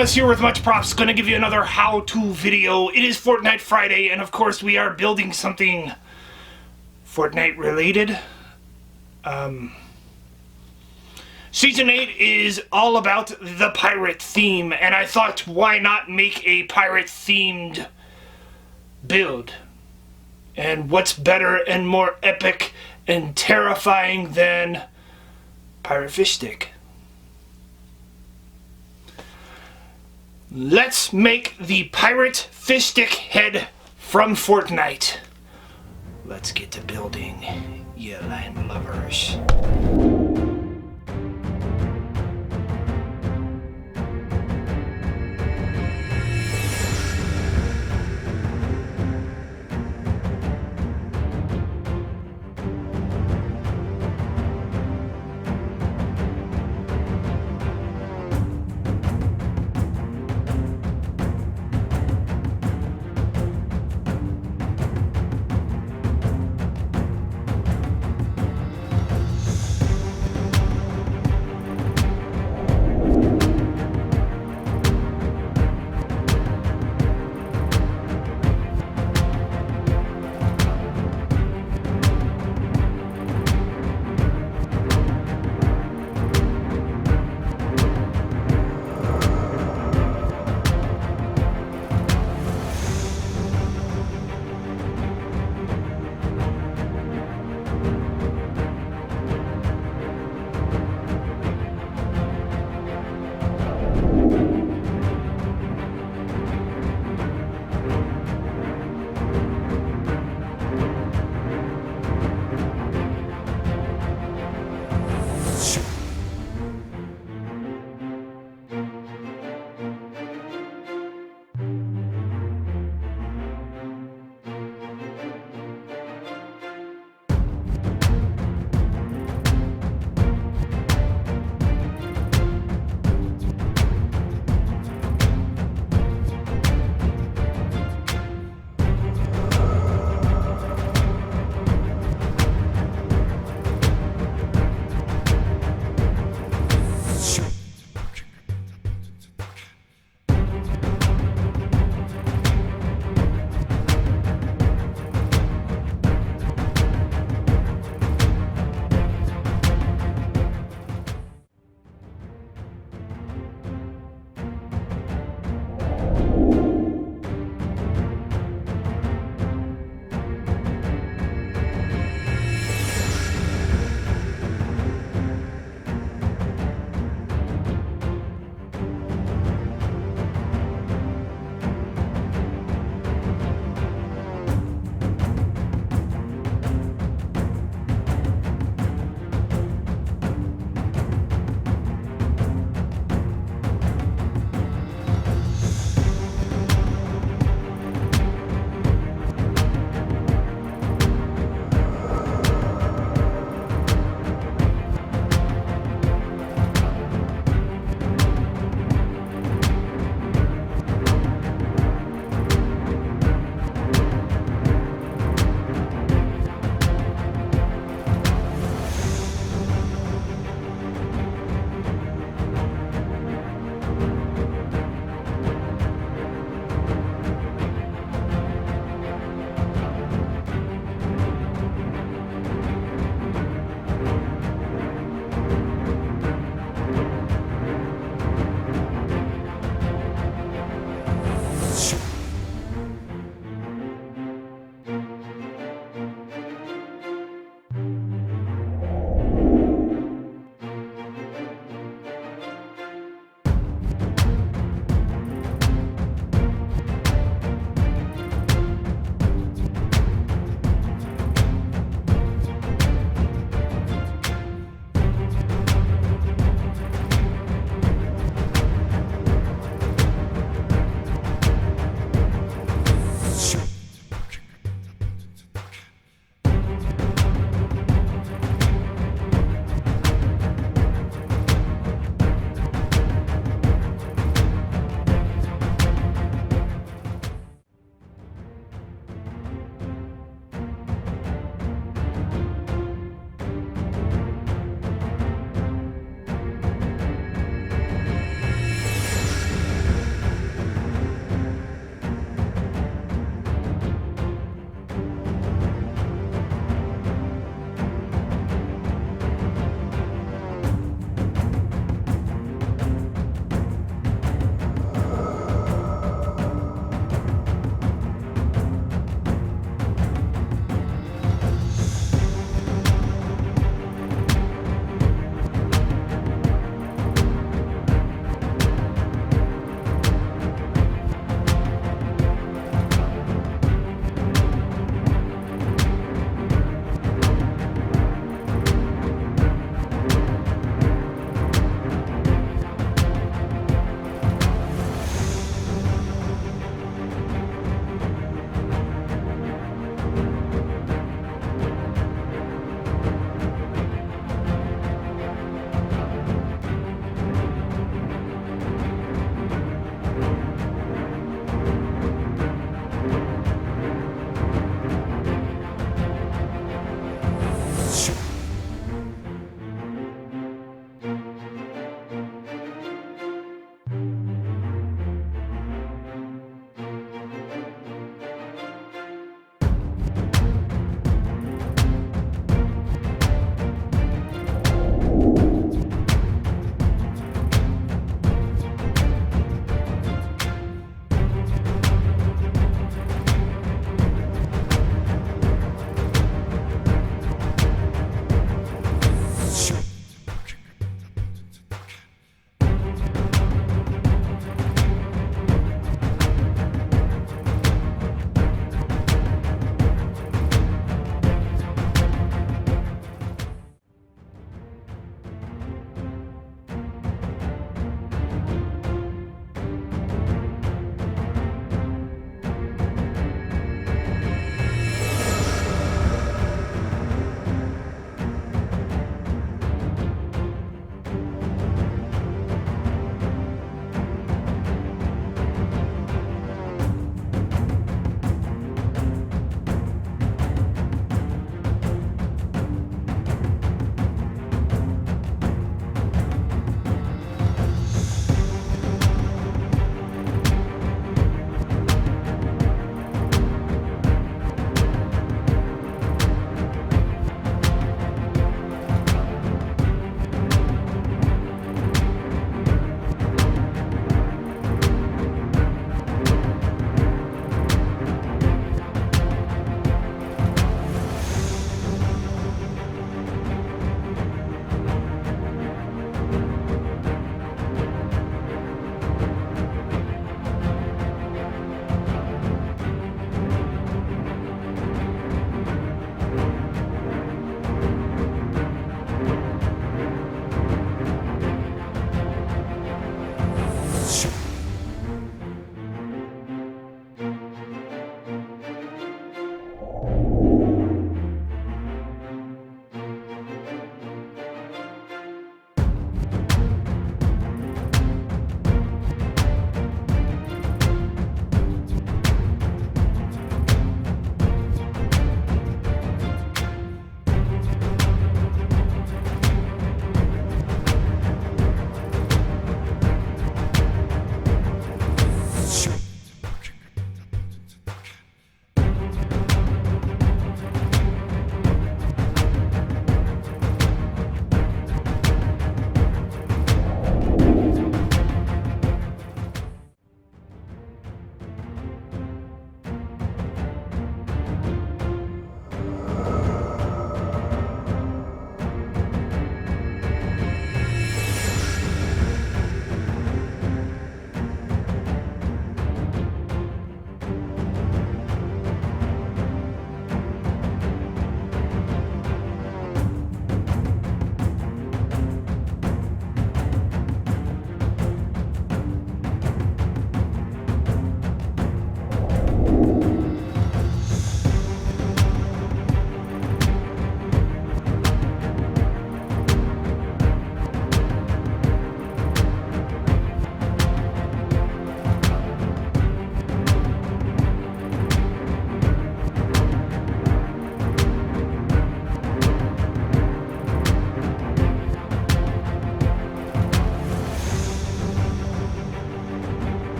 Thomas here with Much Props, gonna give you another how-to video. It is Fortnite Friday, and of course we are building something Fortnite related. Season 8 is all about the pirate theme, and I thought, why not make a pirate-themed build? And what's better and more epic and terrifying than Pirate Fishstick? Let's make the Pirate Fishstick head from Fortnite. Let's get to building, you land lovers.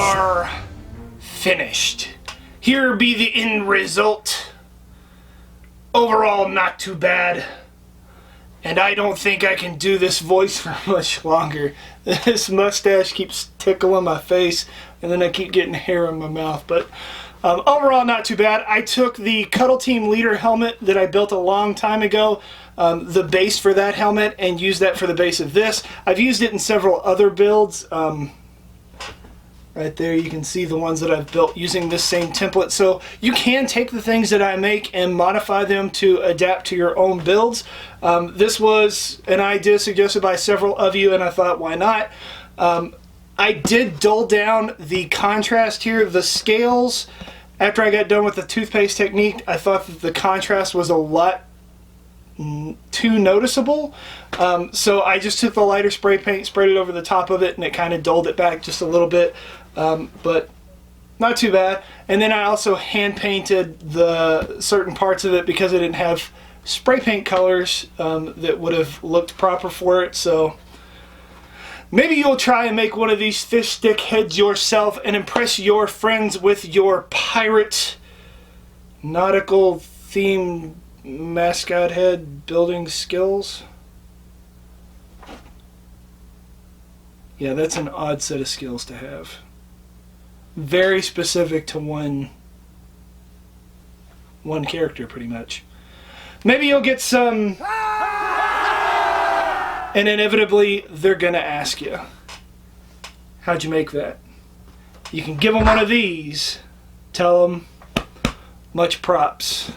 are finished. Here be the end result. Overall, not too bad. And I don't think I can do this voice for much longer. This mustache keeps tickling my face, and then I keep getting hair in my mouth. But overall, not too bad. I took the Cuddle Team Leader helmet that I built a long time ago, the base for that helmet, and used that for the base of this. I've used it in several other builds. Right there you can see the ones that I've built using this same template. So you can take the things that I make and modify them to adapt to your own builds. This was an idea suggested by several of you, and I thought, why not? I did dull down the contrast here. The scales, after I got done with the toothpaste technique, I thought that the contrast was a lot too noticeable. So I just took the lighter spray paint, sprayed it over the top of it, and it kind of dulled it back just a little bit. But not too bad. And then I also hand painted the certain parts of it because I didn't have spray paint colors that would have looked proper for it. So maybe you'll try and make one of these fish stick heads yourself and impress your friends with your pirate nautical themed mascot head building skills. Yeah, that's an odd set of skills to have. Very specific to one character, pretty much. Maybe you'll get some, and inevitably they're gonna ask you, how'd you make that? You can give them one of these, tell them much props.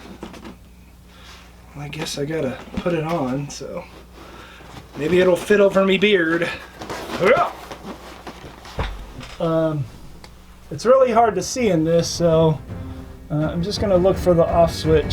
Well, I guess I gotta put it on, so maybe it'll fit over me beard. It's really hard to see in this, so I'm just gonna look for the off switch.